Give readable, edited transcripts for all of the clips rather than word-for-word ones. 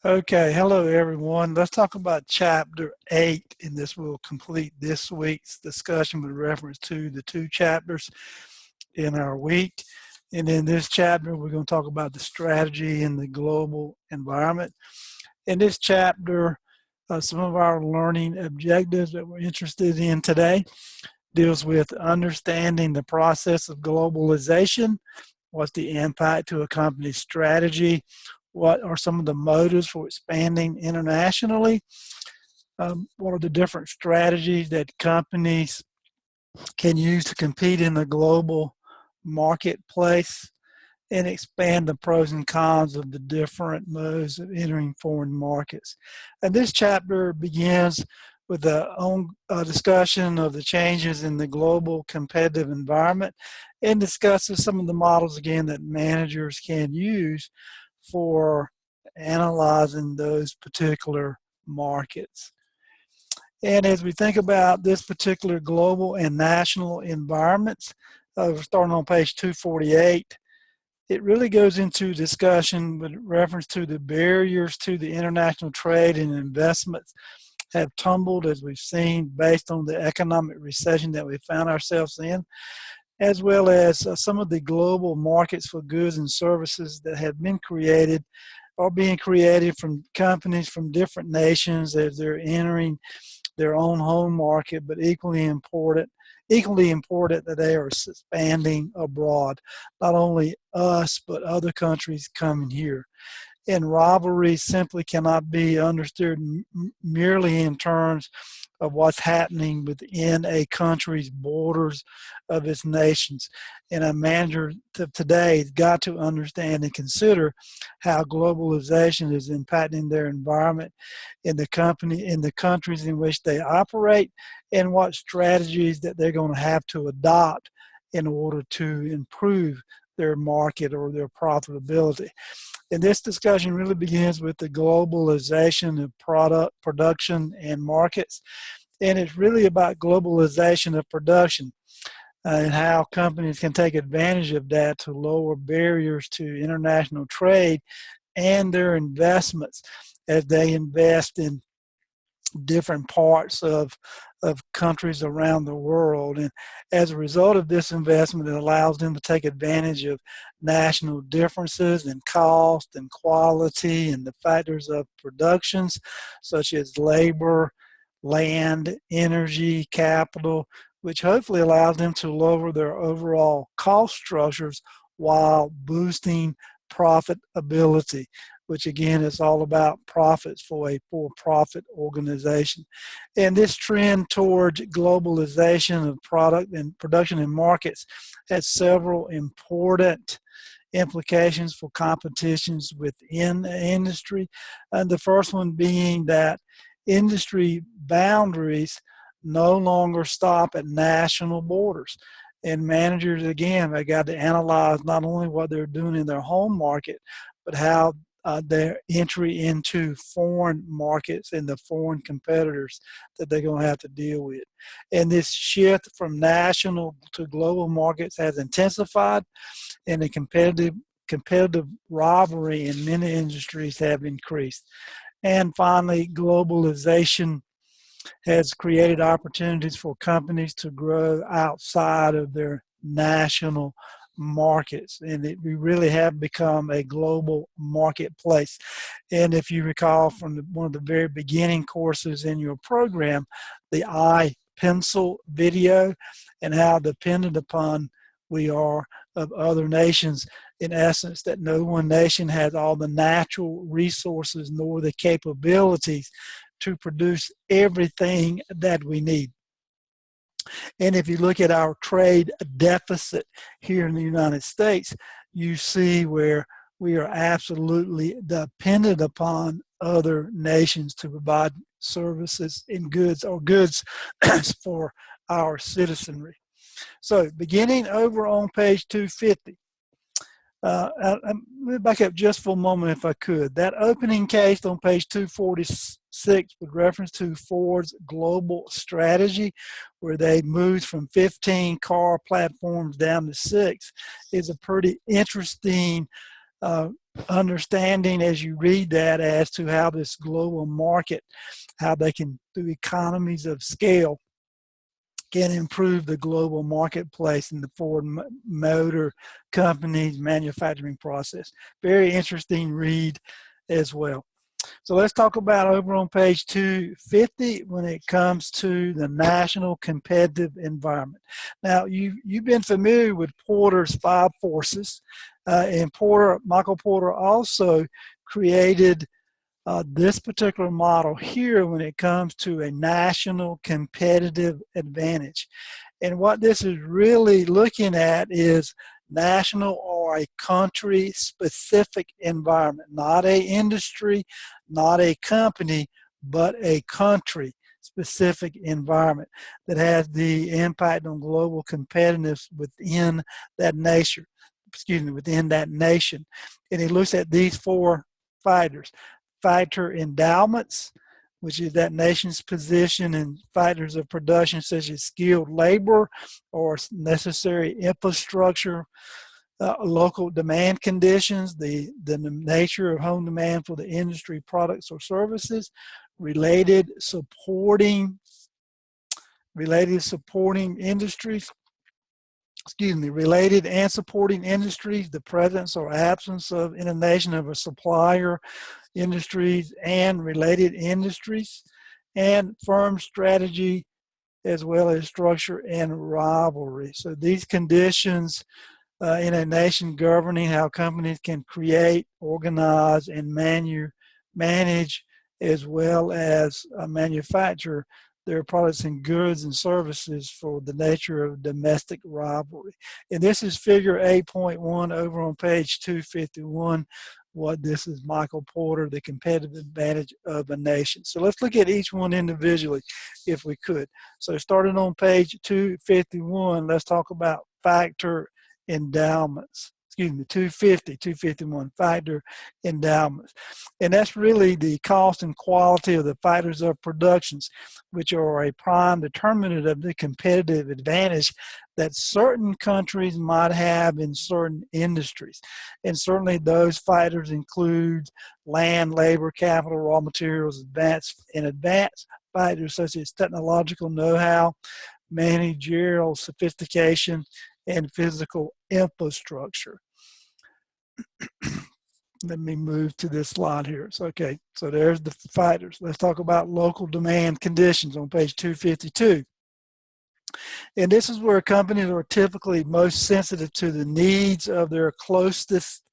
Okay, hello everyone. Let's talk about chapter 8, and this will complete this week's discussion with reference to the two chapters in our week. And in this chapter, we're going to talk about the strategy in the global environment. In this chapter, some of our learning objectives that we're interested in today deals with understanding the process of globalization. What's the impact to a company's strategy? What are some of the motives for expanding internationally? What are the different strategies that companies can use to compete in the global marketplace and expand the pros and cons of the different modes of entering foreign markets? And this chapter begins with a discussion of the changes in the global competitive environment and discusses some of the models again that managers can use for analyzing those particular markets. And as we think about this particular global and national environments, starting on page 248, it really goes into discussion with reference to the barriers to the international trade and investments have tumbled, as we've seen, based on the economic recession that we found ourselves in, as well as some of the global markets for goods and services that have been created or being created from companies from different nations as they're entering their own home market, but equally important that they are expanding abroad. Not only us, but other countries coming here. And rivalry simply cannot be understood merely in terms of what's happening within a country's borders of its nations. And a manager today has got to understand and consider how globalization is impacting their environment in the countries in which they operate, and what strategies that they're going to have to adopt in order to improve their market or their profitability. And this discussion really begins with the globalization of production and markets. And it's really about globalization of production and how companies can take advantage of that to lower barriers to international trade and their investments as they invest in different parts of countries around the world. And as a result of this investment, it allows them to take advantage of national differences in cost and quality and the factors of productions such as labor, land, energy, capital, which hopefully allows them to lower their overall cost structures while boosting profitability, which again is all about profits for a for-profit organization. And this trend towards globalization of product and production and markets has several important implications for competitions within the industry. And the first one being that industry boundaries no longer stop at national borders. And managers, again, they got to analyze not only what they're doing in their home market, but how their entry into foreign markets and the foreign competitors that they're going to have to deal with. And this shift from national to global markets has intensified, and the competitive rivalry in many industries have increased. And finally, globalization has created opportunities for companies to grow outside of their national markets, and we really have become a global marketplace. And if you recall from one of the very beginning courses in your program, the iPencil video, and how dependent upon we are of other nations, in essence, that no one nation has all the natural resources nor the capabilities to produce everything that we need. And if you look at our trade deficit here in the United States, you see where we are absolutely dependent upon other nations to provide services and goods or goods for our citizenry. So beginning over on page 250, let me back up just for a moment if I could. That opening case on page 246 with reference to Ford's global strategy, where they moved from 15 car platforms down to 6, is a pretty interesting understanding as you read that as to how this global market, how they can, through economies of scale, can improve the global marketplace in the Ford Motor Company's manufacturing process. Very interesting read as well. So let's talk about over on page 250 when it comes to the national competitive environment. Now, you've been familiar with Porter's 5 forces, and Michael Porter also created this particular model here when it comes to a national competitive advantage. And what this is really looking at is national or a country specific environment, not a industry, not a company, but a country specific environment that has the impact on global competitiveness within that nation. Within that nation. And he looks at these 4 factors: factor endowments, which is that nation's position in factors of production such as skilled labor or necessary infrastructure, local demand conditions, the nature of home demand for the industry products or services, related supporting industries, related and supporting industries, the presence or absence of in a nation of a supplier industries and related industries, and firm strategy as well as structure and rivalry. So these conditions in a nation governing how companies can create, organize, and manage as well as manufacture their products and goods and services for the nature of domestic rivalry. And this is figure 8.1 over on page 251. What this is Michael Porter, the competitive advantage of a nation. So let's look at each one individually if we could. So starting on page 251, let's talk about factor endowments. 251, factor endowments. And that's really the cost and quality of the factors of productions, which are a prime determinant of the competitive advantage that certain countries might have in certain industries. And certainly those factors include land, labor, capital, raw materials, advanced factors such as technological know-how, managerial sophistication, and physical infrastructure. Let me move to this slide here. So, okay, so there's the factors. Let's talk about local demand conditions on page 252. And this is where companies are typically most sensitive to the needs of their closest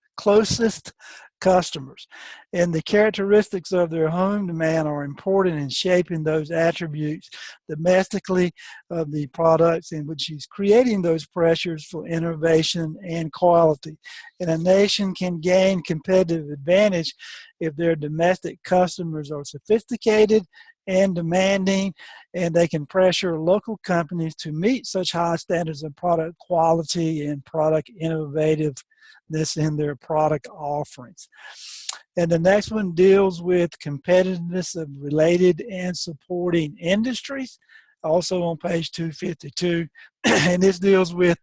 customers. And the characteristics of their home demand are important in shaping those attributes domestically of the products in which he's creating those pressures for innovation and quality. And a nation can gain competitive advantage if their domestic customers are sophisticated and demanding, and they can pressure local companies to meet such high standards of product quality and product innovativeness in their product offerings. And the next one deals with competitiveness of related and supporting industries, also on page 252. And this deals with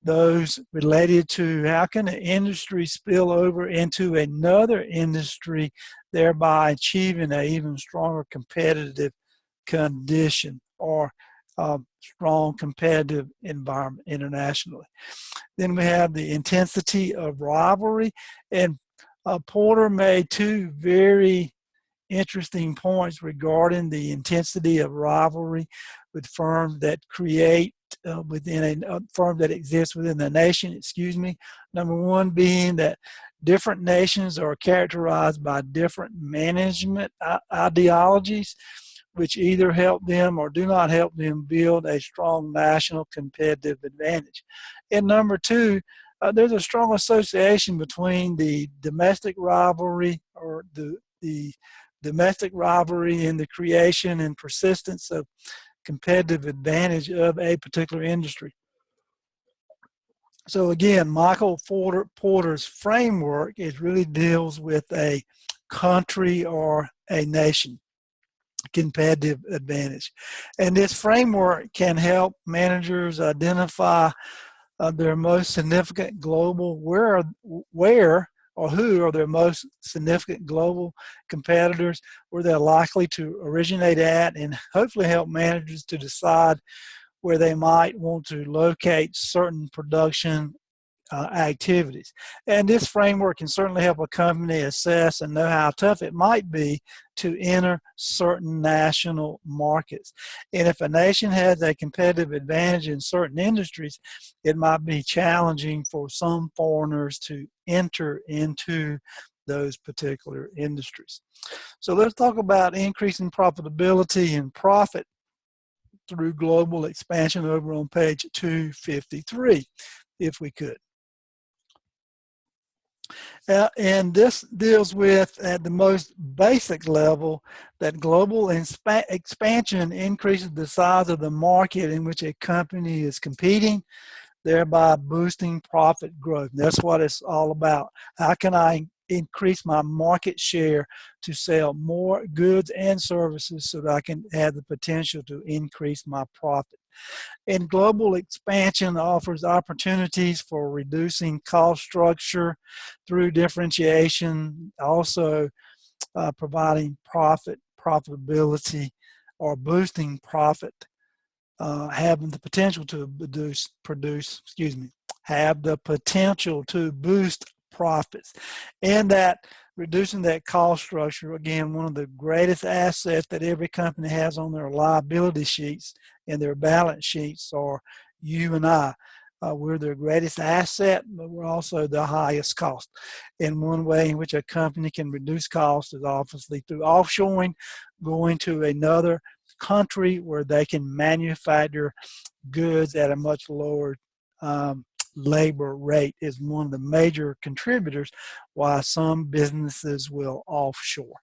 those related to how can an industry spill over into another industry, thereby achieving an even stronger competitive condition or strong competitive environment internationally. Then we have the intensity of rivalry, and Porter made 2 very interesting points regarding the intensity of rivalry with firms that create within a firm that exists within the nation, Number 1 being that different nations are characterized by different management ideologies, which either help them or do not help them build a strong national competitive advantage. And number 2, there's a strong association between the domestic rivalry or the domestic rivalry and the creation and persistence of competitive advantage of a particular industry. So again, Michael Porter's framework really deals with a country or a nation competitive advantage. And this framework can help managers identify their most significant global where or who are their most significant global competitors, where they're likely to originate at, and hopefully help managers to decide where they might want to locate certain production activities. And this framework can certainly help a company assess and know how tough it might be to enter certain national markets. And if a nation has a competitive advantage in certain industries, it might be challenging for some foreigners to enter into those particular industries. So let's talk about increasing profitability and profit through global expansion over on page 253, if we could. And this deals with, at the most basic level, that global expansion increases the size of the market in which a company is competing, thereby boosting profit growth. And that's what it's all about. How can I increase my market share to sell more goods and services so that I can have the potential to increase my profit? And global expansion offers opportunities for reducing cost structure through differentiation, also providing profitability, or boosting profit, having the potential to have the potential to boost profits. And that reducing that cost structure, again, one of the greatest assets that every company has on their liability sheets and their balance sheets are you and I. We're their greatest asset, but we're also the highest cost. And one way in which a company can reduce costs is obviously through offshoring, going to another country where they can manufacture goods at a much lower labor rate is one of the major contributors why some businesses will offshore.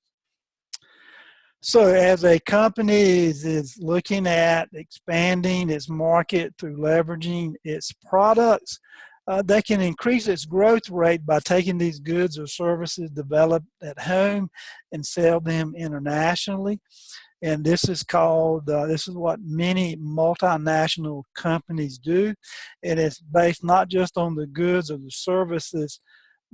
So as a company is looking at expanding its market through leveraging its products, they can increase its growth rate by taking these goods or services developed at home and sell them internationally. And this is called, this is what many multinational companies do. And it's based not just on the goods or the services,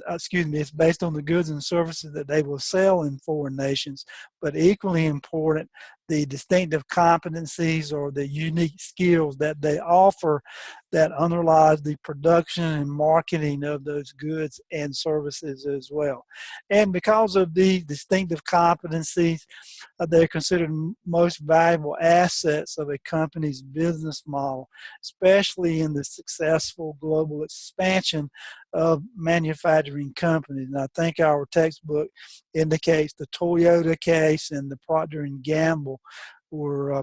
it's based on the goods and services that they will sell in foreign nations, but equally important, the distinctive competencies or the unique skills that they offer that underlies the production and marketing of those goods and services as well. And because of these distinctive competencies, they're considered most valuable assets of a company's business model, especially in the successful global expansion of manufacturing companies. And I think our textbook indicates the Toyota case and the Procter & Gamble were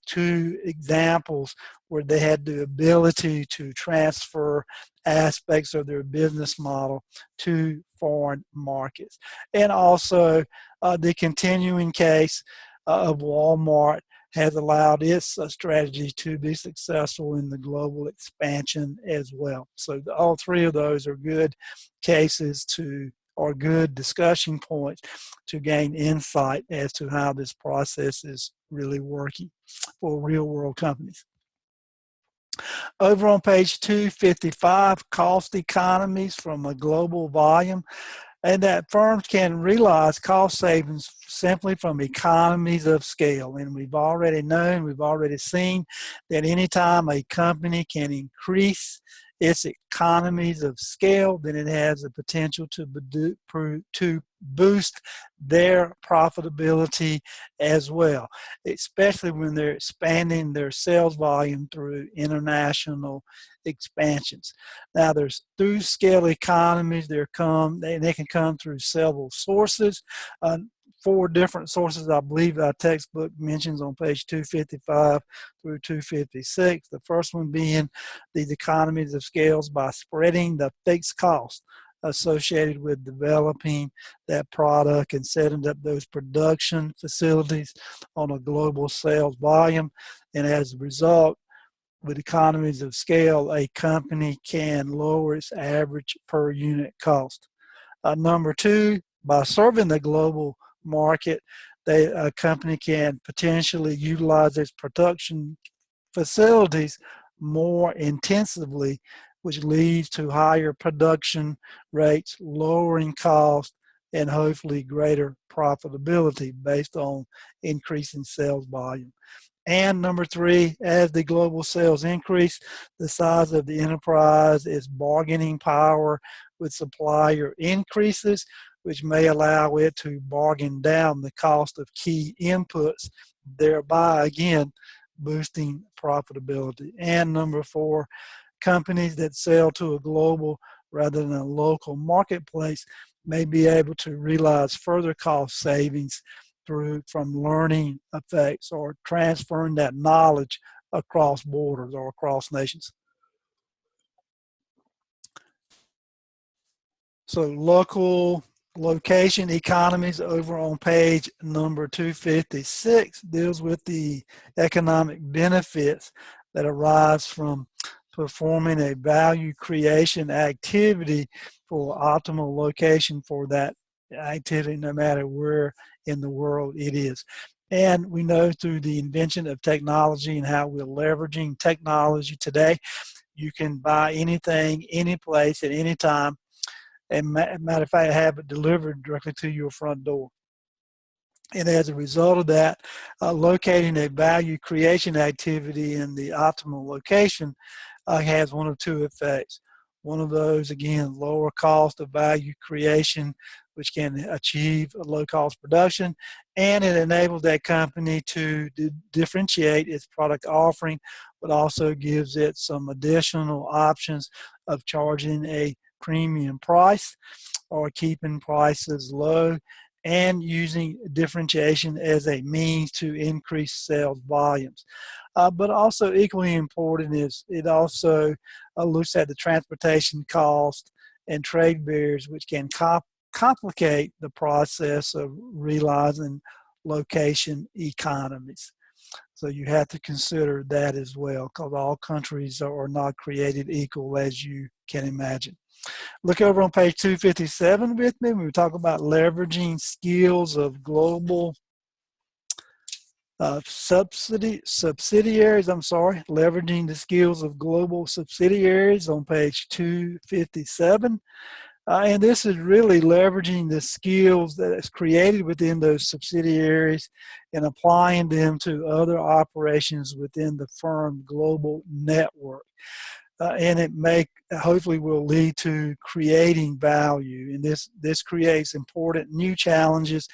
two examples where they had the ability to transfer aspects of their business model to foreign markets. And also the continuing case of Walmart has allowed its strategy to be successful in the global expansion as well. So all three of those are good cases or good discussion points to gain insight as to how this process is really working for real world companies. Over on page 255, cost economies from a global volume, and that firms can realize cost savings simply from economies of scale. And we've already seen that anytime a company can increase its economies of scale, then it has the potential to boost their profitability as well, especially when they're expanding their sales volume through international expansions. Now, there's through scale economies, they can come through several sources. 4 different sources, I believe our textbook mentions on page 255 through 256. The first one being these economies of scales by spreading the fixed costs associated with developing that product and setting up those production facilities on a global sales volume. And as a result, with economies of scale, a company can lower its average per unit cost. Number 2, by serving the global market, a company can potentially utilize its production facilities more intensively which leads to higher production rates, lowering costs, and hopefully greater profitability based on increasing sales volume. And number three, as the global sales increase, the size of the enterprise, its bargaining power with supplier increases, which may allow it to bargain down the cost of key inputs, thereby again boosting profitability. And number four, companies that sell to a global rather than a local marketplace may be able to realize further cost savings from learning effects or transferring that knowledge across borders or across nations. So location economies over on page number 256 deals with the economic benefits that arise from performing a value creation activity for optimal location for that activity, no matter where in the world it is. And we know through the invention of technology and how we're leveraging technology today, you can buy anything, any place, at any time, and matter of fact, have it delivered directly to your front door. And as a result of that, locating a value creation activity in the optimal location has one of two effects. One of those, again, lower cost of value creation, which can achieve a low cost production, and it enables that company to differentiate its product offering, but also gives it some additional options of charging a premium price or keeping prices low and using differentiation as a means to increase sales volumes. But also equally important is it also looks at the transportation cost and trade barriers, which can complicate the process of realizing location economies. So you have to consider that as well, because all countries are not created equal, as you can imagine. Look over on page 257 with me. We talk about leveraging skills of global subsidiaries, leveraging the skills of global subsidiaries on page 257. And this is really leveraging the skills that is created within those subsidiaries and applying them to other operations within the firm global network. And it hopefully will lead to creating value. And this creates important new challenges.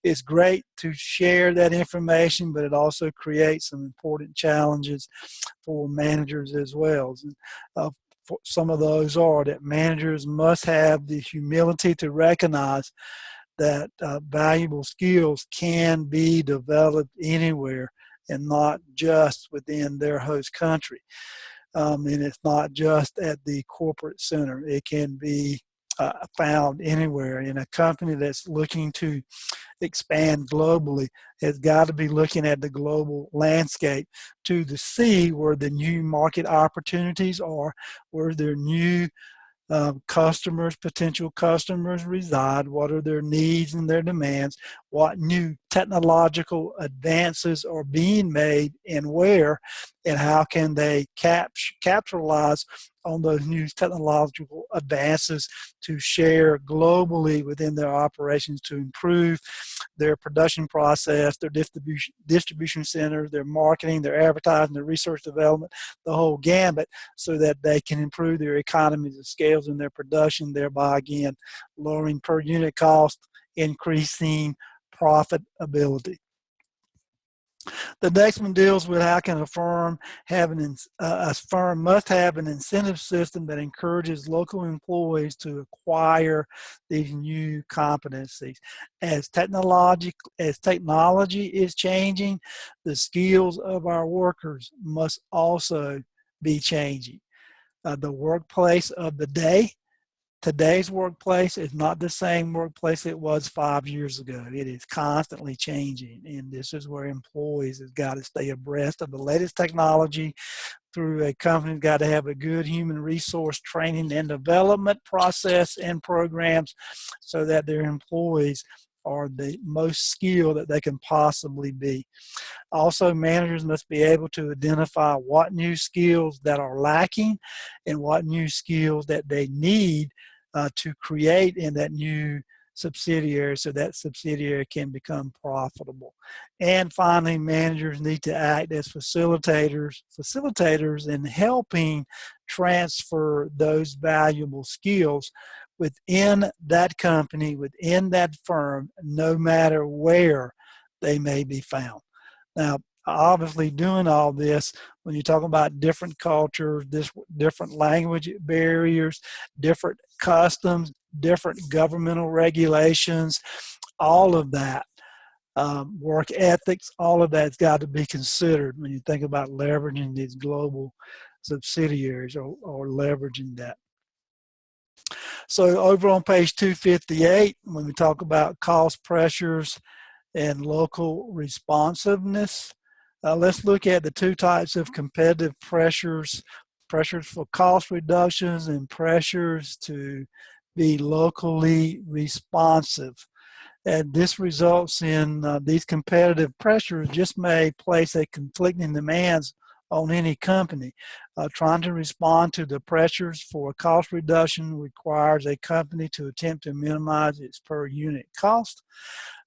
It's great to share that information, but it also creates some important challenges for managers as well. Some of those are that managers must have the humility to recognize that valuable skills can be developed anywhere and not just within their host country. And it's not just at the corporate center. It can be found anywhere. In a company that's looking to expand globally has got to be looking at the global landscape to see where the new market opportunities are, where there are new customers, potential customers reside, what are their needs and their demands, what new technological advances are being made and where, and how can they capitalize on those new technological advances to share globally within their operations to improve their production process, their distribution centers, their marketing, their advertising, their research development, the whole gambit, so that they can improve their economies of scales in their production, thereby again lowering per unit cost, increasing profitability. The next one deals with how can a firm must have an incentive system that encourages local employees to acquire these new competencies. As technology is changing, the skills of our workers must also be changing. The workplace of today's workplace is not the same workplace it was 5 years ago. It is constantly changing, and this is where employees have got to stay abreast of the latest technology through a company that's got to have a good human resource training and development process and programs so that their employees are the most skilled that they can possibly be. Also, managers must be able to identify what new skills that are lacking and what new skills that they need to create in that new subsidiary so that subsidiary can become profitable. And finally, managers need to act as facilitators in helping transfer those valuable skills within that company, within that firm, no matter where they may be found. Now, obviously doing all this, when you talk about different cultures, different language barriers, different customs, different governmental regulations, all of that, work ethics, all of that's got to be considered when you think about leveraging these global subsidiaries or leveraging that. So over on page 258, when we talk about cost pressures and local responsiveness, let's look at the two types of competitive pressures: pressures for cost reductions and pressures to be locally responsive. And this results in these competitive pressures just may place a conflicting demands on any company. Trying to respond to the pressures for cost reduction requires a company to attempt to minimize its per unit cost.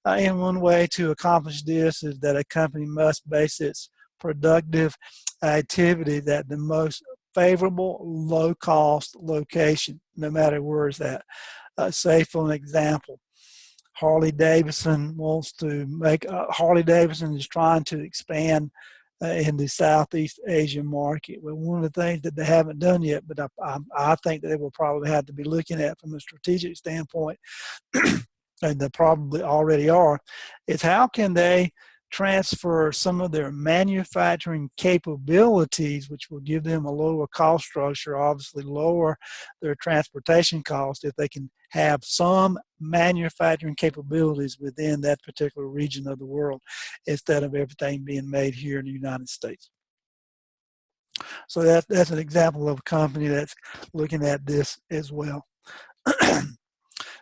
And one way to accomplish this is that a company must base its productive activity at the most favorable low-cost location, no matter where it's at. Say, for an example, Harley-Davidson Harley-Davidson is trying to expand in the Southeast Asian market. Well, one of the things that they haven't done yet, but I think that they will probably have to be looking at from a strategic standpoint, and they probably already are, is how can they transfer some of their manufacturing capabilities, which will give them a lower cost structure, obviously lower their transportation cost if they can have some manufacturing capabilities within that particular region of the world instead of everything being made here in the United States. So that's an example of a company that's looking at this as well.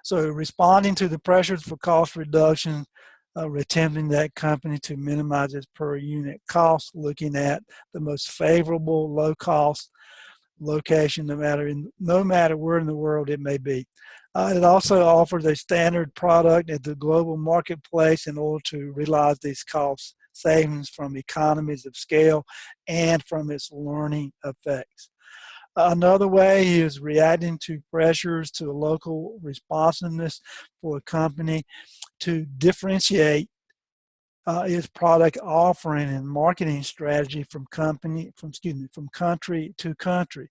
So responding to the pressures for cost reduction, attempting that company to minimize its per unit cost, looking at the most favorable low cost location, no matter where in the world it may be. It also offers a standard product at the global marketplace in order to realize these cost savings from economies of scale and from its learning effects. Another way is reacting to pressures to local responsiveness for a company to differentiate its product offering and marketing strategy from country to country.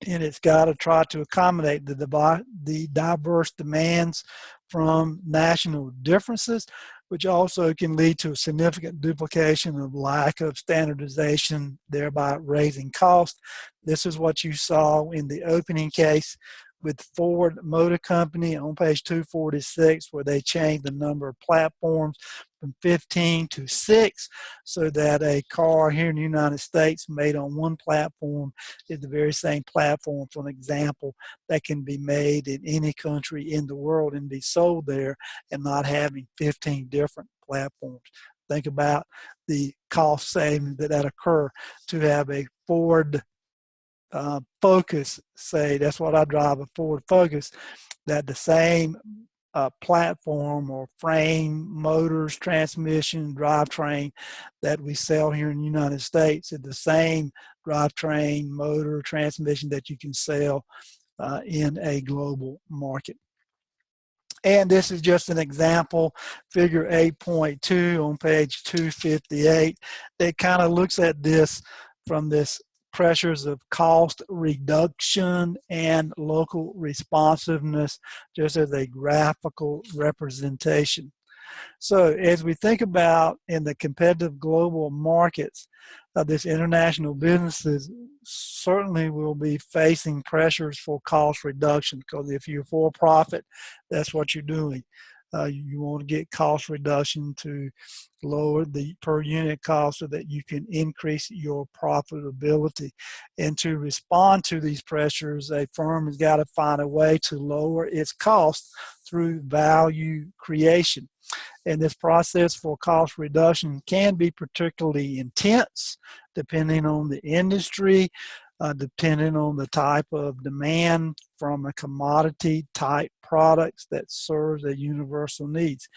And it's got to try to accommodate the diverse demands from national differences, which also can lead to a significant duplication of lack of standardization, thereby raising cost. This is what you saw in the opening case with Ford Motor Company on page 246, where they changed the number of platforms from 15 to 6 so that a car here in the United States made on one platform is the very same platform, for an example, that can be made in any country in the world and be sold there, and not having 15 different platforms. Think about the cost savings that occur to have a Ford Focus, say, that's what I drive, a Ford Focus, that the same platform or frame, motors, transmission, drivetrain that we sell here in the United States is the same drivetrain, motor, transmission that you can sell in a global market. And this is just an example, figure 8.2 on page 258, that kind of looks at this from this pressures of cost reduction and local responsiveness, just as a graphical representation. So as we think about in the competitive global markets, this international businesses certainly will be facing pressures for cost reduction, because if you're for profit, that's what you're doing. You want to get cost reduction to lower the per unit cost so that you can increase your profitability. And to respond to these pressures, a firm has got to find a way to lower its cost through value creation. And this process for cost reduction can be particularly intense depending on the industry, depending on the type of demand from a commodity type products that serves a universal needs.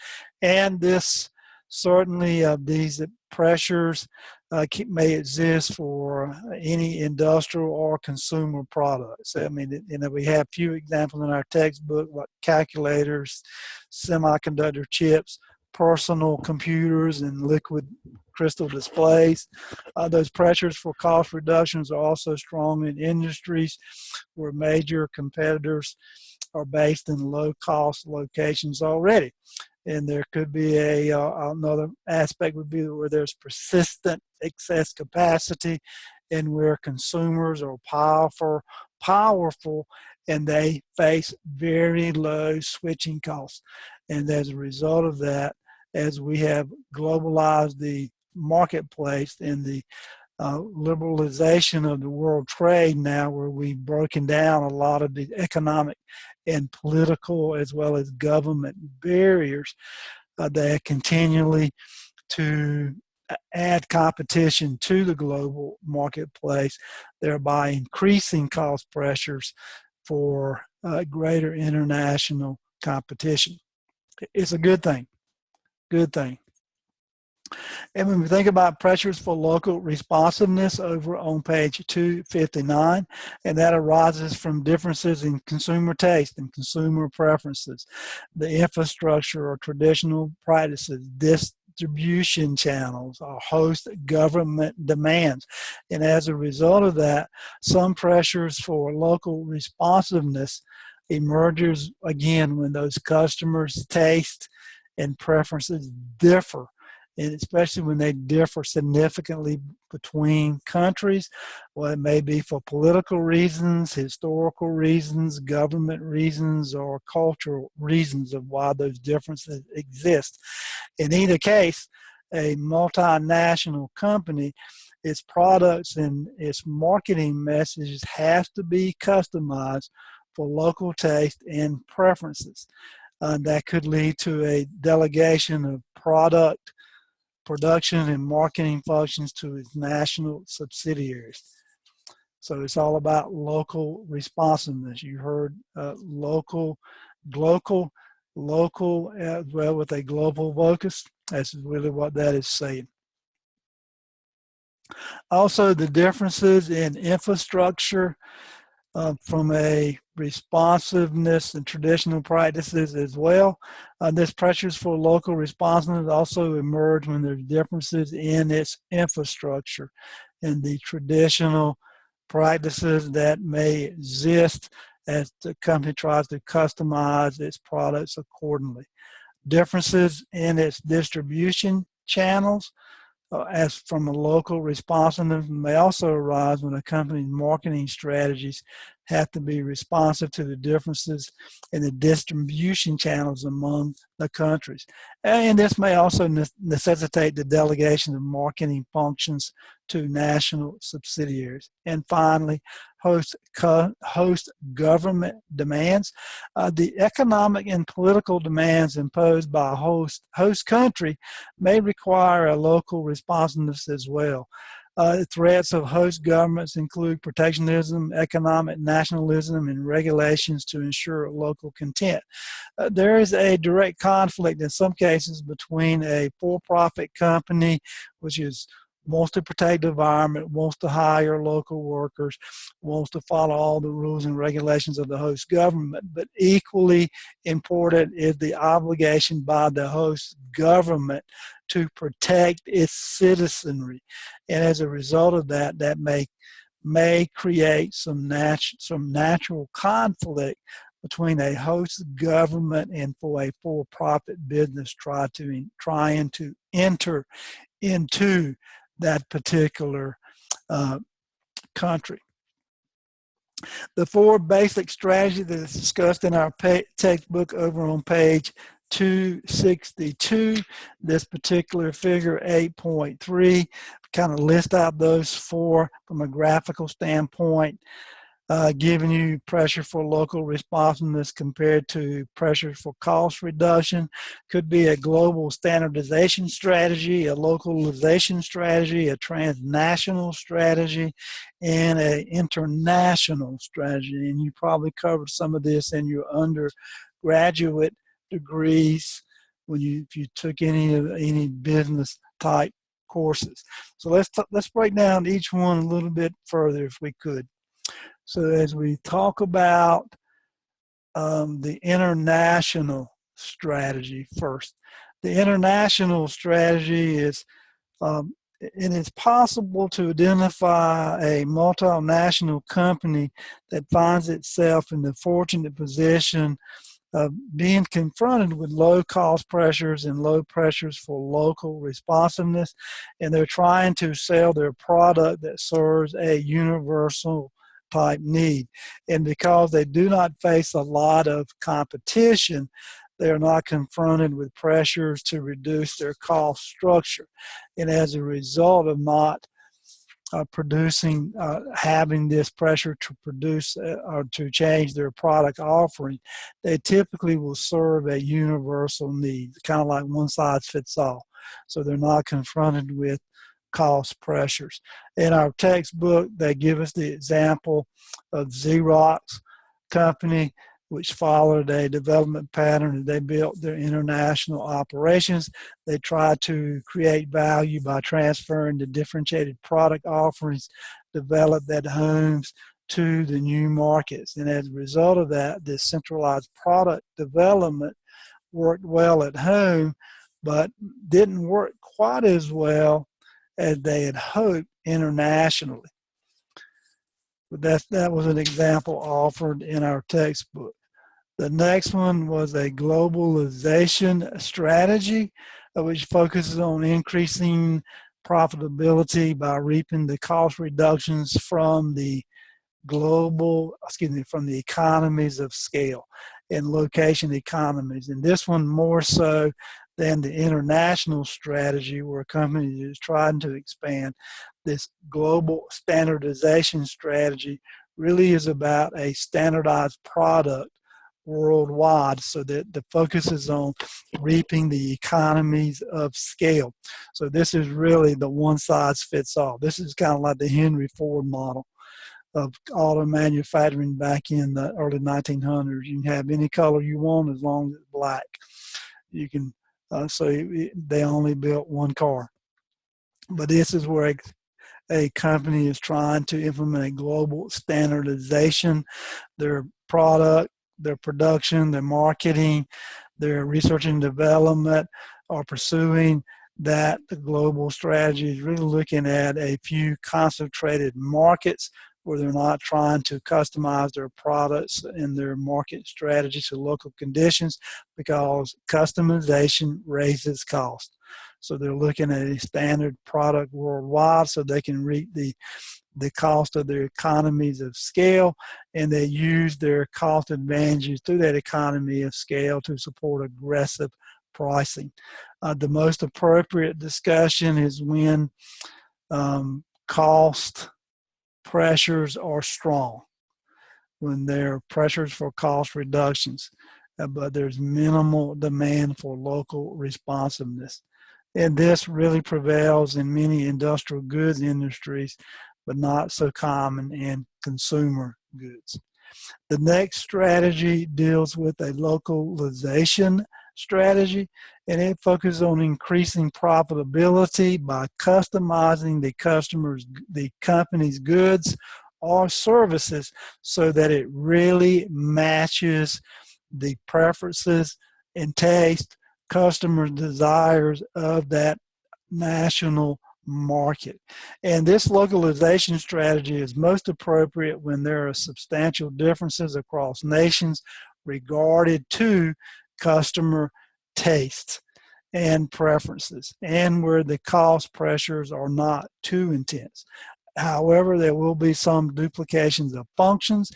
And this certainly these pressures may exist for any industrial or consumer products. I mean, we have few examples in our textbook, like calculators, semiconductor chips, personal computers, and liquid crystal displays. Those pressures for cost reductions are also strong in industries where major competitors are based in low-cost locations already. And there could be another aspect would be where there's persistent excess capacity and where consumers are powerful and they face very low switching costs. And as a result of that, as we have globalized the marketplace and the liberalization of the world trade now, where we've broken down a lot of the economic and political as well as government barriers that continually to add competition to the global marketplace, thereby increasing cost pressures for greater international competition. It's a good thing. Good thing. And when we think about pressures for local responsiveness over on page 259, and that arises from differences in consumer taste and consumer preferences, the infrastructure or traditional practices, distribution channels, or host government demands. And as a result of that, some pressures for local responsiveness emerges again when those customers' taste and preferences differ, and especially when they differ significantly between countries. Well, it may be for political reasons, historical reasons, government reasons, or cultural reasons of why those differences exist. In either case, a multinational company, its products and its marketing messages have to be customized for local taste and preferences. That could lead to a delegation of product production and marketing functions to its national subsidiaries. So it's all about local responsiveness. You heard local, as well with a global focus. That's really what that is saying. Also, the differences in infrastructure from a responsiveness and traditional practices as well. There's pressures for local responsiveness also emerge when there's differences in its infrastructure and the traditional practices that may exist as the company tries to customize its products accordingly. Differences in its distribution channels as from a local responsiveness may also arise when a company's marketing strategies have to be responsive to the differences in the distribution channels among the countries. And this may also necessitate the delegation of marketing functions to national subsidiaries. And finally, host government demands. The economic and political demands imposed by a host country may require a local responsiveness as well. Threats of host governments include protectionism, economic nationalism, and regulations to ensure local content. There is a direct conflict in some cases between a for-profit company, which wants to protect the environment, wants to hire local workers, wants to follow all the rules and regulations of the host government. But equally important is the obligation by the host government to protect its citizenry. And as a result of that, that may create some natural conflict between a host government and for a for-profit business trying to enter into that particular country. The four basic strategies that is discussed in our textbook over on page 262, this particular figure 8.3, kind of list out those four from a graphical standpoint. giving you pressure for local responsiveness compared to pressure for cost reduction. Could be a global standardization strategy, a localization strategy, a transnational strategy, and an international strategy. And you probably covered some of this in your undergraduate degrees when if you took any business type courses. So let's break down each one a little bit further if we could. So as we talk about the international strategy first, the international strategy is, and it's possible to identify a multinational company that finds itself in the fortunate position of being confronted with low cost pressures and low pressures for local responsiveness, and they're trying to sell their product that serves a universal type need. And because they do not face a lot of competition, they're not confronted with pressures to reduce their cost structure. And as a result of not having this pressure to produce or to change their product offering, they typically will serve a universal need, kind of like one size fits all. So they're not confronted with cost pressures. In our textbook, they give us the example of Xerox company, which followed a development pattern. They built their international operations. They tried to create value by transferring the differentiated product offerings developed at homes to the new markets. And as a result of that, this centralized product development worked well at home, but didn't work quite as well as they had hoped internationally. But that was an example offered in our textbook. The next one was a globalization strategy, which focuses on increasing profitability by reaping the cost reductions from the from the economies of scale and location economies. And this one more so than the international strategy, where a company is trying to expand. This global standardization strategy really is about a standardized product worldwide, so that the focus is on reaping the economies of scale. So this is really the one size fits all. This is kind of like the Henry Ford model of auto manufacturing back in the early 1900s. You can have any color you want as long as it's black. You can, so they only built one car. But this is where a company is trying to implement a global standardization. Their product, their production, their marketing, their research and development are pursuing that. The global strategy is really looking at a few concentrated markets where they're not trying to customize their products and their market strategy to local conditions, because customization raises cost. So they're looking at a standard product worldwide so they can reap the cost of their economies of scale, and they use their cost advantages through that economy of scale to support aggressive pricing. The most appropriate discussion is when cost pressures are strong, when there are pressures for cost reductions, but there's minimal demand for local responsiveness. And this really prevails in many industrial goods industries, but not so common in consumer goods. The next strategy deals with a localization strategy, and it focuses on increasing profitability by customizing the company's goods or services so that it really matches the preferences and taste, customer desires of that national market. And this localization strategy is most appropriate when there are substantial differences across nations regarded to customer tastes and preferences, and where the cost pressures are not too intense. However, there will be some duplications of functions,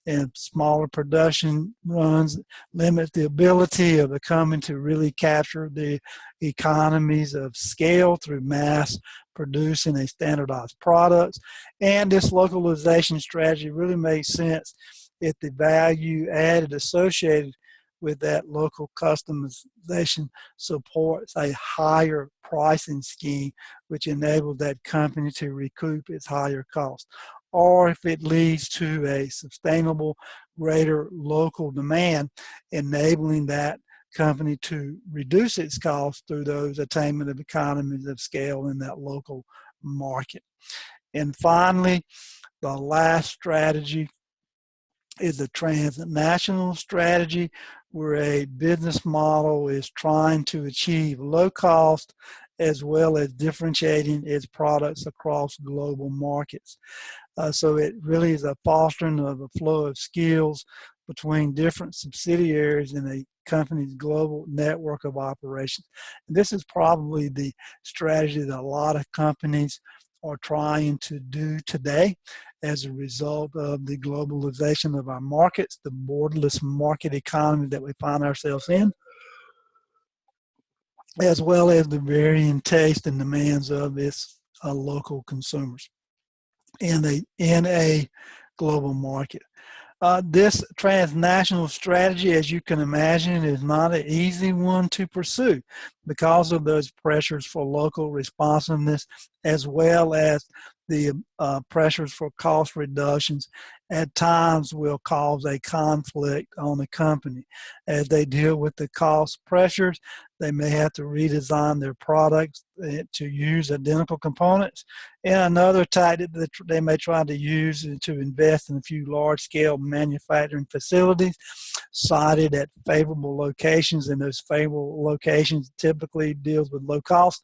and smaller production runs limit the ability of the company to really capture the economies of scale through mass producing a standardized products. And this localization strategy really makes sense if the value added associated with that local customization supports a higher pricing scheme, which enables that company to recoup its higher cost, or if it leads to a sustainable greater local demand, enabling that company to reduce its costs through those attainment of economies of scale in that local market. And finally, the last strategy is a transnational strategy, where a business model is trying to achieve low cost as well as differentiating its products across global markets. So it really is a fostering of a flow of skills between different subsidiaries in a company's global network of operations. And this is probably the strategy that a lot of companies are trying to do today as a result of the globalization of our markets, the borderless market economy that we find ourselves in, as well as the varying taste and demands of its local consumers in a global market. This transnational strategy, as you can imagine, is not an easy one to pursue because of those pressures for local responsiveness, as well as the pressures for cost reductions at times will cause a conflict on the company. As they deal with the cost pressures, they may have to redesign their products to use identical components. And another tactic that they may try to use is to invest in a few large-scale manufacturing facilities sited at favorable locations, and those favorable locations typically deals with low cost,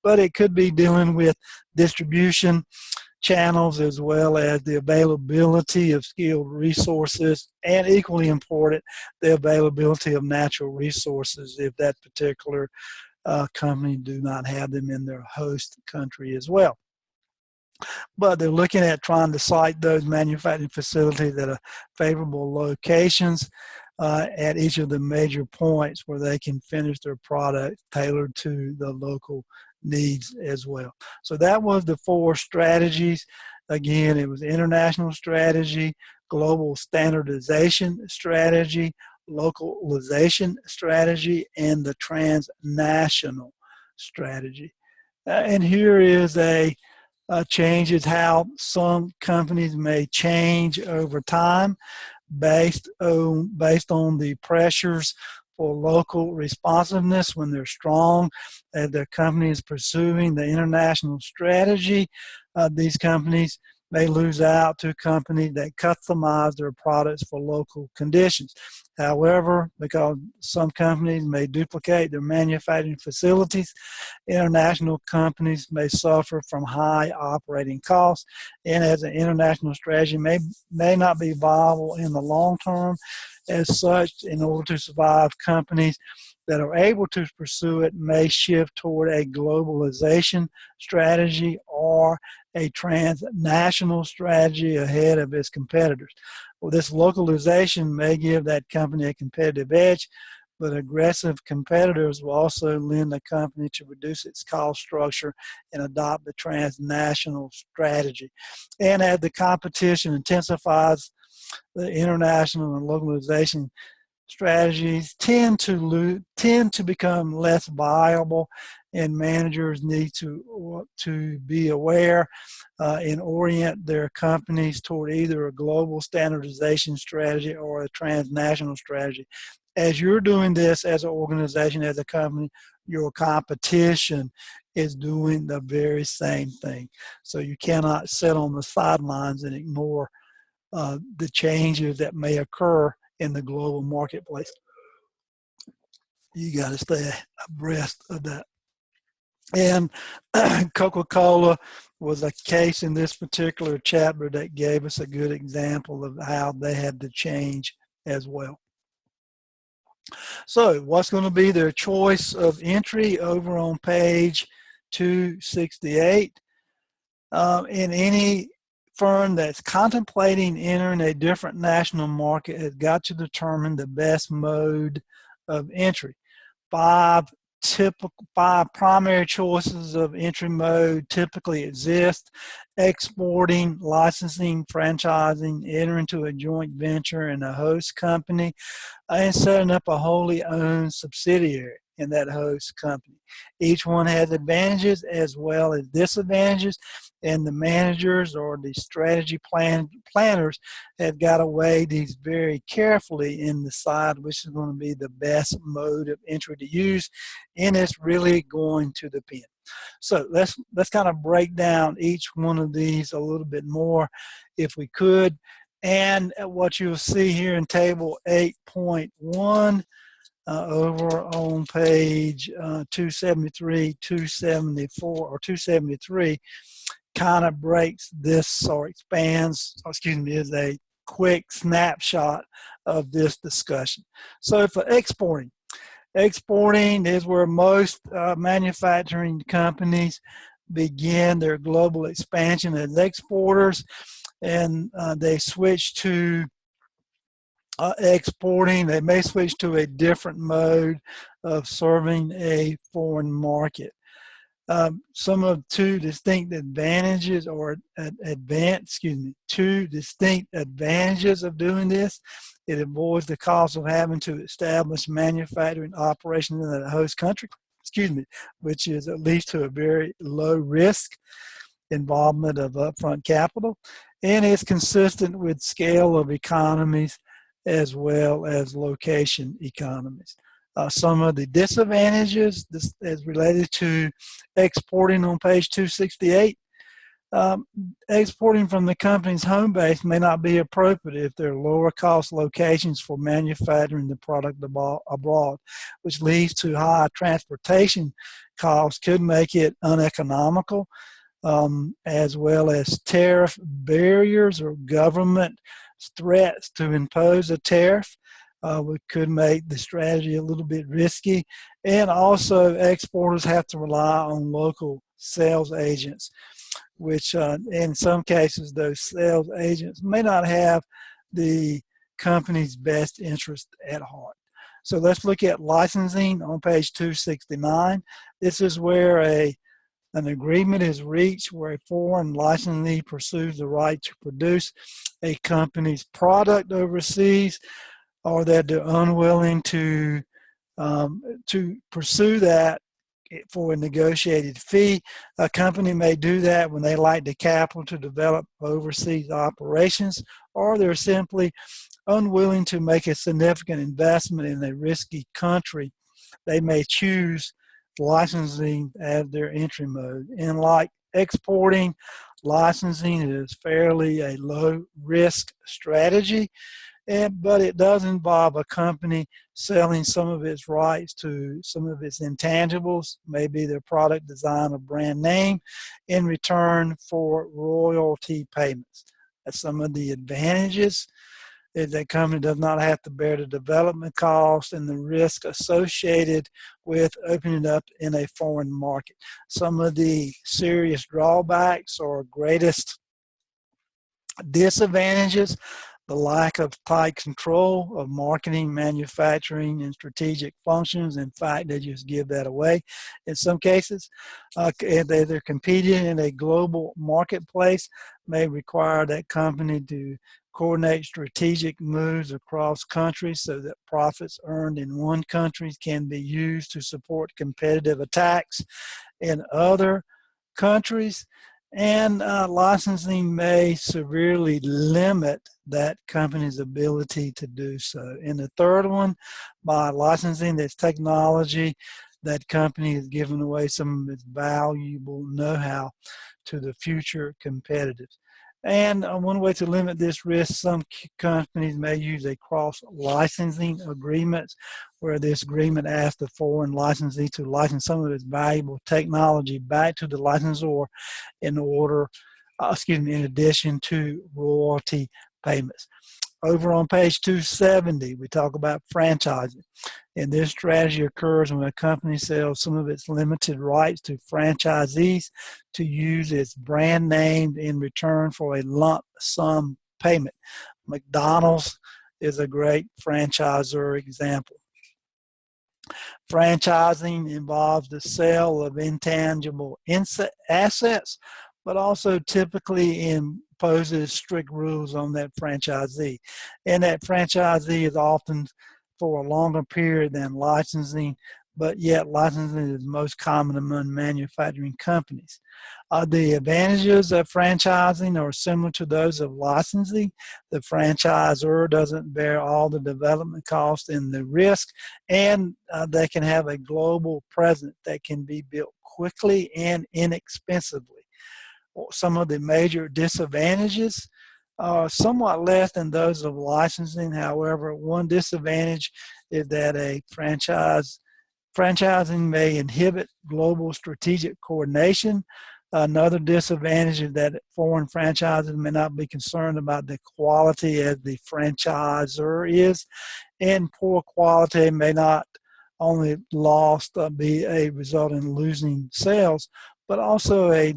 but it could be dealing with distribution channels as well as the availability of skilled resources, and equally important, the availability of natural resources if that particular company do not have them in their host country as well. But they're looking at trying to site those manufacturing facilities at a favorable locations at each of the major points where they can finish their product tailored to the local needs as well. So that was the 4 strategies. Again, it was international strategy, global standardization strategy, localization strategy, and the transnational strategy. And here is a changes how some companies may change over time based on the pressures for local responsiveness when they're strong, as their company is pursuing the international strategy. These companies may lose out to companies that customize their products for local conditions. However, because some companies may duplicate their manufacturing facilities, international companies may suffer from high operating costs, and as an international strategy may not be viable in the long term. As such, in order to survive, companies that are able to pursue it may shift toward a globalization strategy or a transnational strategy ahead of its competitors. Well, this localization may give that company a competitive edge, but aggressive competitors will also lend the company to reduce its cost structure and adopt the transnational strategy. And as the competition intensifies, the international and localization strategies tend to become less viable, and managers need to be aware and orient their companies toward either a global standardization strategy or a transnational strategy. As you're doing this as an organization, as a company, your competition is doing the very same thing. So you cannot sit on the sidelines and ignore the changes that may occur in the global marketplace. You got to stay abreast of that. And Coca-Cola was a case in this particular chapter that gave us a good example of how they had to change as well. So what's going to be their choice of entry over on page 268? in any firm that's contemplating entering a different national market has got to determine the best mode of entry. Five primary choices of entry mode typically exist: exporting, licensing, franchising, entering into a joint venture in a host company, and setting up a wholly owned subsidiary in that host company. Each one has advantages as well as disadvantages, and the managers or the strategy planners have got to weigh these very carefully and decide which is going to be the best mode of entry to use, and it's really going to depend. So let's kind of break down each one of these a little bit more if we could. And what you'll see here in table 8.1 over on page 273, 274, or 273 kind of breaks this or expands, is a quick snapshot of this discussion. So for exporting is where most manufacturing companies begin their global expansion as exporters, and they switch to exporting. They may switch to a different mode of serving a foreign market. Some of two distinct advantages two distinct advantages of doing this. It avoids the cost of having to establish manufacturing operations in the host country, which is at least to a very low risk involvement of upfront capital, and it's consistent with scale of economies as well as location economies. Some of the disadvantages is related to exporting on page 268. Exporting from the company's home base may not be appropriate if there are lower cost locations for manufacturing the product abroad, which leads to high transportation costs, could make it uneconomical, as well as tariff barriers or government threats to impose a tariff. We could make the strategy a little bit risky, and also exporters have to rely on local sales agents, which in some cases those sales agents may not have the company's best interest at heart. So let's look at licensing on page 269. This is where an agreement is reached where a foreign licensee pursues the right to produce a company's product overseas, or that they're unwilling to pursue that for a negotiated fee. A company may do that when they lack the capital to develop overseas operations, or they're simply unwilling to make a significant investment in a risky country. They may choose licensing as their entry mode. And like exporting, licensing is fairly a low risk strategy, but it does involve a company selling some of its rights to some of its intangibles, maybe their product design or brand name, in return for royalty payments. That's some of the advantages. Is that company does not have to bear the development costs and the risk associated with opening up in a foreign market. Some of the serious drawbacks or greatest disadvantages: the lack of tight control of marketing, manufacturing, and strategic functions. In fact, they just give that away in some cases. They're competing in a global marketplace, may require that company to coordinate strategic moves across countries so that profits earned in one country can be used to support competitive attacks in other countries. And licensing may severely limit that company's ability to do so. And the third one, by licensing its technology, that company is giving away some of its valuable know-how to the future competitors. And one way to limit this risk, some companies may use a cross-licensing agreement, where this agreement asks the foreign licensee to license some of its valuable technology back to the licensor in addition to royalty payments. Over on page 270, we talk about franchising. And this strategy occurs when a company sells some of its limited rights to franchisees to use its brand name in return for a lump sum payment. McDonald's is a great franchisor example. Franchising involves the sale of intangible assets, but also typically imposes strict rules on that franchisee. And that franchisee is often for a longer period than licensing, but yet licensing is most common among manufacturing companies. The advantages of franchising are similar to those of licensing. The franchisor doesn't bear all the development costs and the risk, and they can have a global presence that can be built quickly and inexpensively. Some of the major disadvantages are somewhat less than those of licensing. However, one disadvantage is that franchising may inhibit global strategic coordination. Another disadvantage is that foreign franchises may not be concerned about the quality as the franchisor is, and poor quality may not only be a result in losing sales, but also a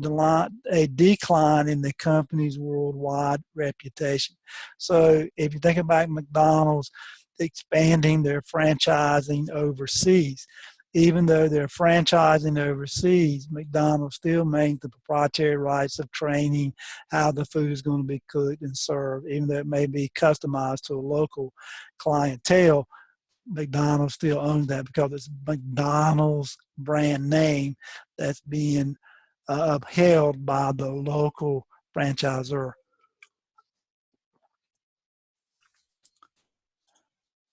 decline in the company's worldwide reputation. So if you think about McDonald's expanding their franchising overseas, even though they're franchising overseas, McDonald's still maintains the proprietary rights of training, how the food is going to be cooked and served, even though it may be customized to a local clientele. McDonald's still owns that because it's McDonald's brand name that's being upheld by the local franchisor.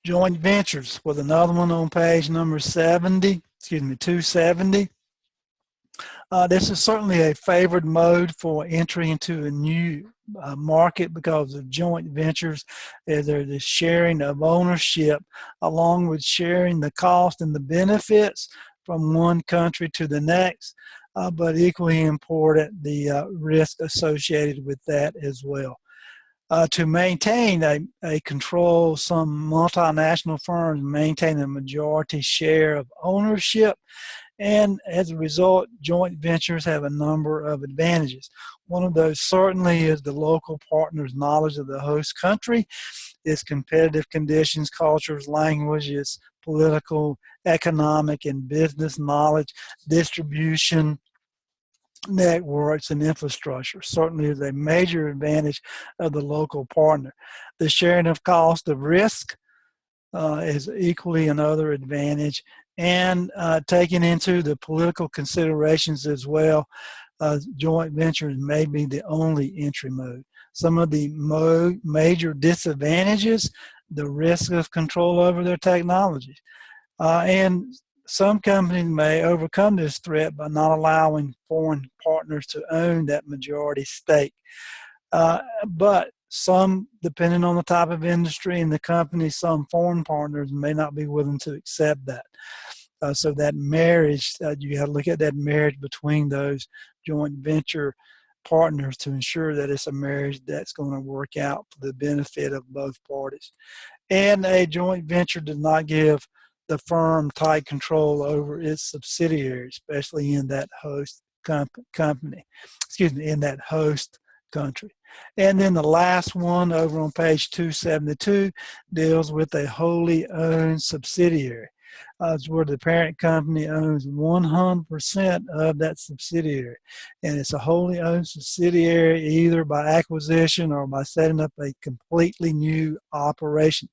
Joint ventures was another one on page number 270. This is certainly a favored mode for entry into a new market because of joint ventures. There's the sharing of ownership along with sharing the cost and the benefits from one country to the next, but equally important, the risk associated with that as well. To maintain a control, some multinational firms maintain a majority share of ownership, and as a result, joint ventures have a number of advantages. One of those certainly is the local partner's knowledge of the host country, its competitive conditions, cultures, languages, political, economic, and business knowledge, distribution, networks, and infrastructure. Certainly is a major advantage of the local partner. The sharing of cost of risk is equally another advantage, and taking into the political considerations as well, joint ventures may be the only entry mode. Some of the major disadvantages, the risk of control over their technology. And some companies may overcome this threat by not allowing foreign partners to own that majority stake. But some, depending on the type of industry and the company, some foreign partners may not be willing to accept that. So that marriage, you got to look at that marriage between those joint venture partners to ensure that it's a marriage that's going to work out for the benefit of both parties. And a joint venture does not give the firm tight control over its subsidiaries, especially in that host company, in that host country. And then the last one over on page 272 deals with a wholly owned subsidiary. It's where the parent company owns 100% of that subsidiary. And it's a wholly owned subsidiary either by acquisition or by setting up a completely new operation.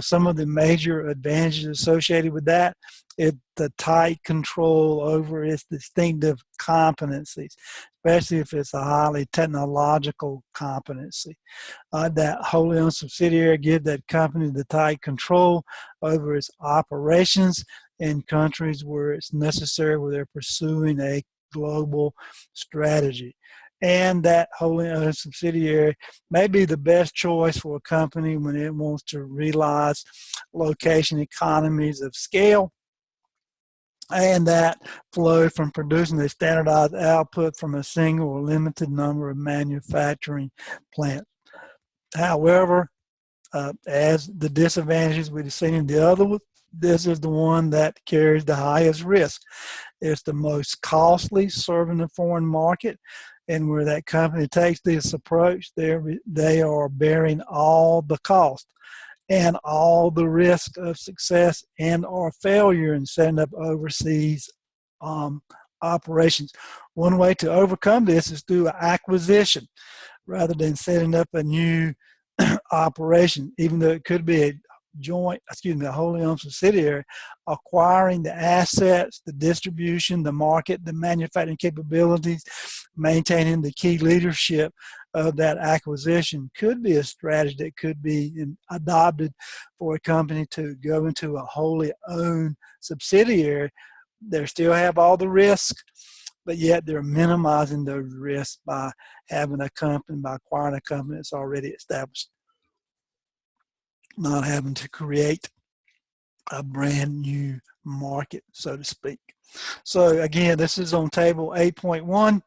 Some of the major advantages associated with that is the tight control over its distinctive competencies, especially if it's a highly technological competency. That wholly owned subsidiary gives that company the tight control over its operations in countries where it's necessary, where they're pursuing a global strategy. And that wholly owned subsidiary may be the best choice for a company when it wants to realize location economies of scale, and that flow from producing a standardized output from a single or limited number of manufacturing plants. However, As the disadvantages we've seen in the other one, this is the one that carries the highest risk. It's the most costly serving the foreign market, and where that company takes this approach, they are bearing all the cost and all the risk of success and or failure in setting up overseas operations. One way to overcome this is through acquisition rather than setting up a new operation, even though it could be a wholly owned subsidiary. Acquiring the assets, the distribution, the market, the manufacturing capabilities, maintaining the key leadership of that acquisition could be a strategy that could be adopted for a company to go into a wholly owned subsidiary. They still have all the risk, but yet they're minimizing those risks by having a company, by acquiring a company that's already established, not having to create a brand new market, so to speak. So again, this is on table 8.1,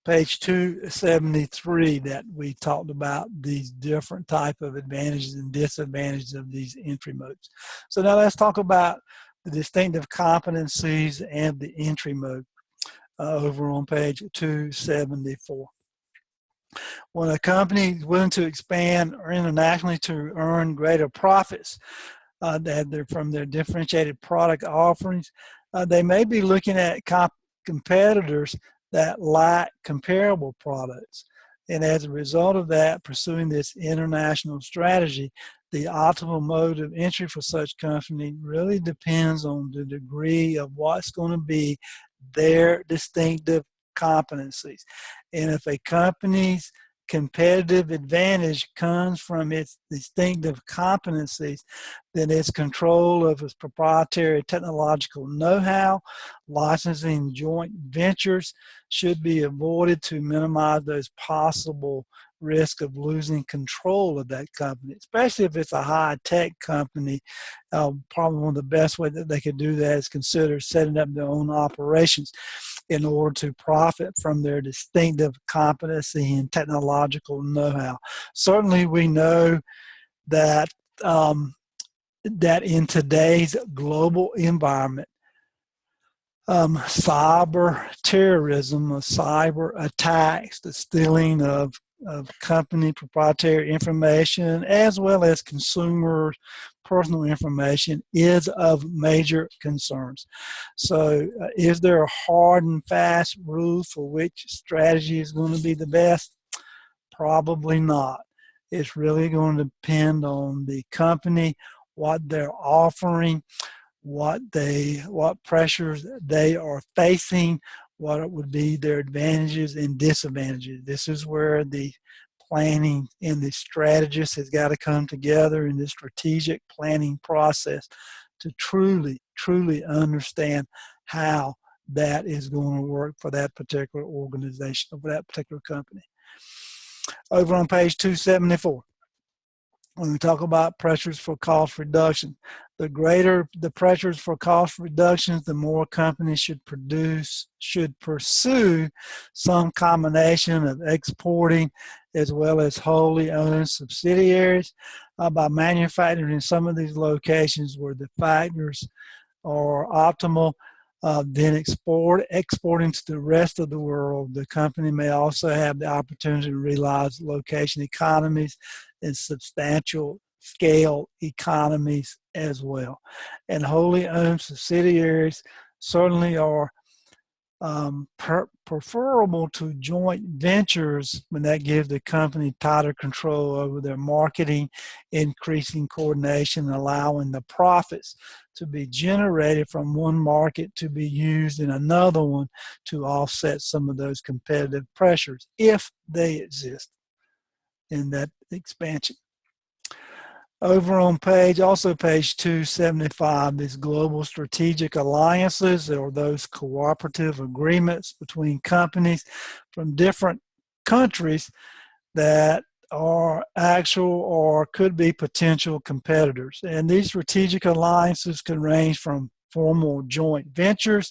page 273, that we talked about these different type of advantages and disadvantages of these entry modes. So now let's talk about the distinctive competencies and the entry mode over on page 274. When a company is willing to expand internationally to earn greater profits from their differentiated product offerings, they may be looking at competitors that lack comparable products. And as a result of that, pursuing this international strategy, the optimal mode of entry for such company really depends on the degree of what's going to be their distinctive competencies. And if a company's competitive advantage comes from its distinctive competencies, then its control of its proprietary technological know-how, licensing joint ventures should be avoided to minimize those possible risk of losing control of that company, especially if it's a high-tech company. Probably one of the best ways that they could do that is consider setting up their own operations in order to profit from their distinctive competency and technological know-how. Certainly we know that that in today's global environment, cyber terrorism, cyber attacks, the stealing of company proprietary information, as well as consumer personal information, is of major concerns. So is there a hard and fast rule for which strategy is going to be the best? Probably not. It's really going to depend on the company, what they're offering, what pressures they are facing, what would be their advantages and disadvantages. This is where the planning and the strategist has got to come together in this strategic planning process to truly understand how that is going to work for that particular organization or for that particular company. Over on page 274. When we talk about pressures for cost reduction, the greater the pressures for cost reductions, the more companies should pursue some combination of exporting as well as wholly owned subsidiaries by manufacturing in some of these locations where the factors are optimal. Then exporting to the rest of the world. The company may also have the opportunity to realize location economies and substantial scale economies as well. And wholly owned subsidiaries certainly are preferable to joint ventures when that gives the company tighter control over their marketing, increasing coordination, allowing the profits to be generated from one market to be used in another one to offset some of those competitive pressures if they exist in that expansion. Over on page 275, these global strategic alliances, or those cooperative agreements between companies from different countries that are actual or could be potential competitors. And these strategic alliances can range from formal joint ventures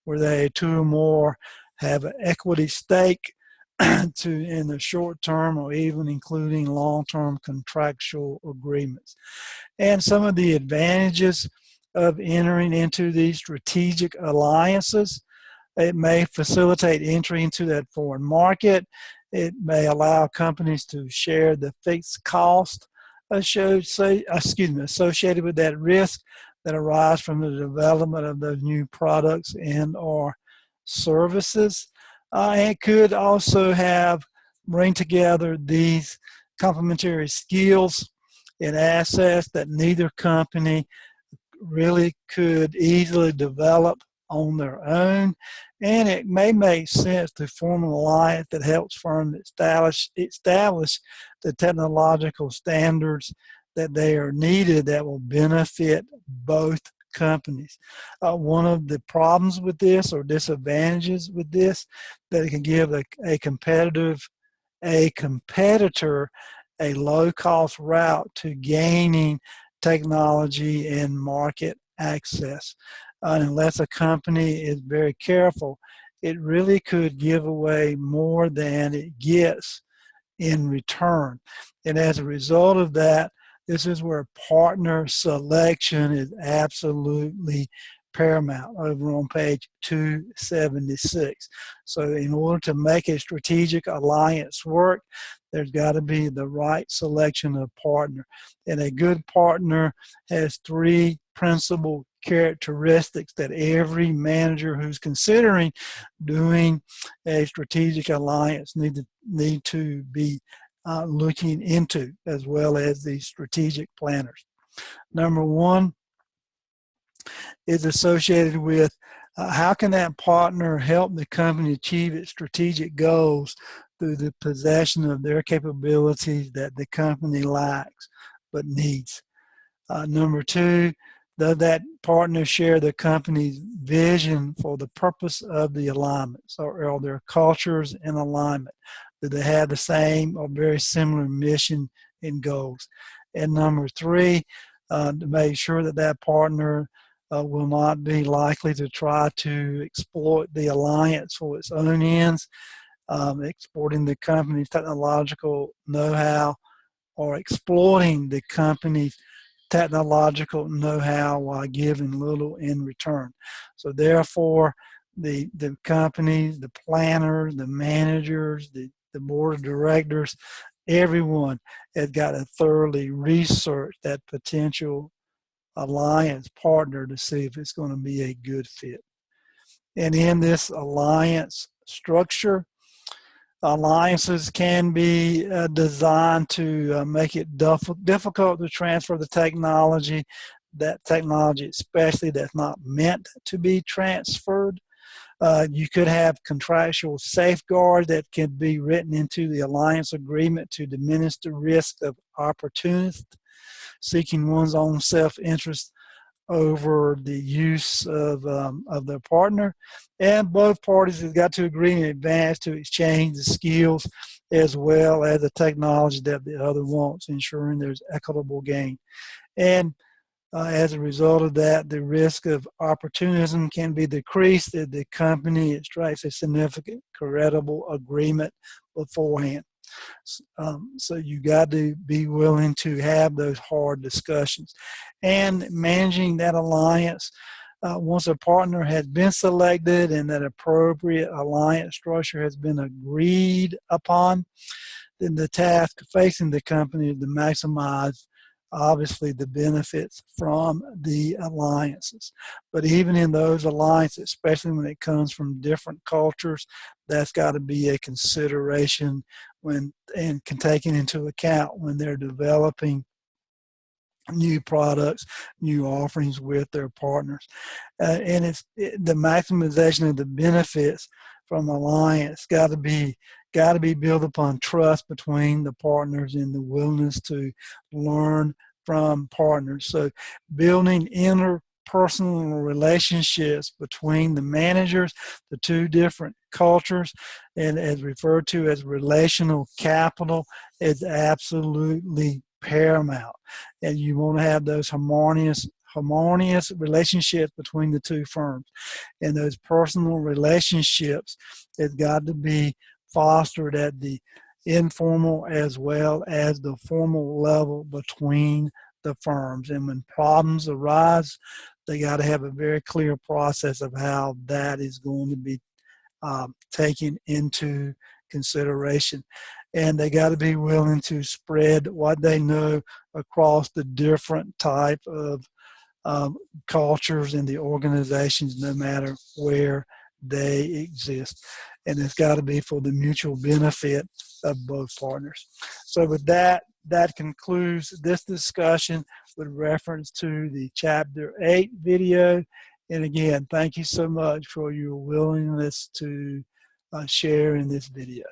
where they two or more have an equity stake in the short term or even including long-term contractual agreements. And some of the advantages of entering into these strategic alliances: it may facilitate entry into that foreign market. It may allow companies to share the fixed cost associated with that risk that arise from the development of those new products and or services. It could also bring together these complementary skills and assets that neither company really could easily develop on their own. And it may make sense to form an alliance that helps firms establish the technological standards that they are needed that will benefit both companies. One of the problems with this, or disadvantages with this, that it can give a competitor a low-cost route to gaining technology and market access. Unless a company is very careful, it really could give away more than it gets in return. And as a result of that, this is where partner selection is absolutely paramount, over on page 276. So in order to make a strategic alliance work, there's got to be the right selection of partner. And a good partner has three principal characteristics that every manager who's considering doing a strategic alliance need to be looking into, as well as the strategic planners. Number one is associated with how can that partner help the company achieve its strategic goals through the possession of their capabilities that the company lacks but needs. Number two, does that partner share the company's vision for the purpose of the alignments, or are their cultures in alignment? Do they have the same or very similar mission and goals? And number three, to make sure that that partner will not be likely to try to exploit the alliance for its own ends, exporting the company's technological know-how or exploiting the company's technological know-how while giving little in return. So therefore, the companies, the planners, the managers, the board of directors, everyone has got to thoroughly research that potential alliance partner to see if it's going to be a good fit. And in this alliance structure, alliances can be designed to make it difficult to transfer the technology, that technology especially that's not meant to be transferred. You could have contractual safeguards that can be written into the alliance agreement to diminish the risk of opportunists seeking one's own self-interest over the use of their partner. And both parties have got to agree in advance to exchange the skills as well as the technology that the other wants, ensuring there's equitable gain. And as a result of that, the risk of opportunism can be decreased if the company strikes a significant credible agreement beforehand. So you got to be willing to have those hard discussions. And managing that alliance, once a partner has been selected and that appropriate alliance structure has been agreed upon, then the task facing the company is to maximize obviously the benefits from the alliances. But even in those alliances, especially when it comes from different cultures, that's got to be a consideration when and can take it into account when they're developing new products, new offerings with their partners. And the maximization of the benefits from alliance got to be built upon trust between the partners and the willingness to learn from partners. So building interpersonal relationships between the managers, the two different cultures, and as referred to as relational capital, is absolutely paramount. And you want to have those harmonious relationships between the two firms. And those personal relationships have got to be fostered at the informal as well as the formal level between the firms. And when problems arise, they got to have a very clear process of how that is going to be taken into consideration. And they got to be willing to spread what they know across the different type of cultures in the organizations, no matter where they exist. And it's got to be for the mutual benefit of both partners. So with that, that concludes this discussion with reference to the Chapter 8 video. And again, thank you so much for your willingness to share in this video.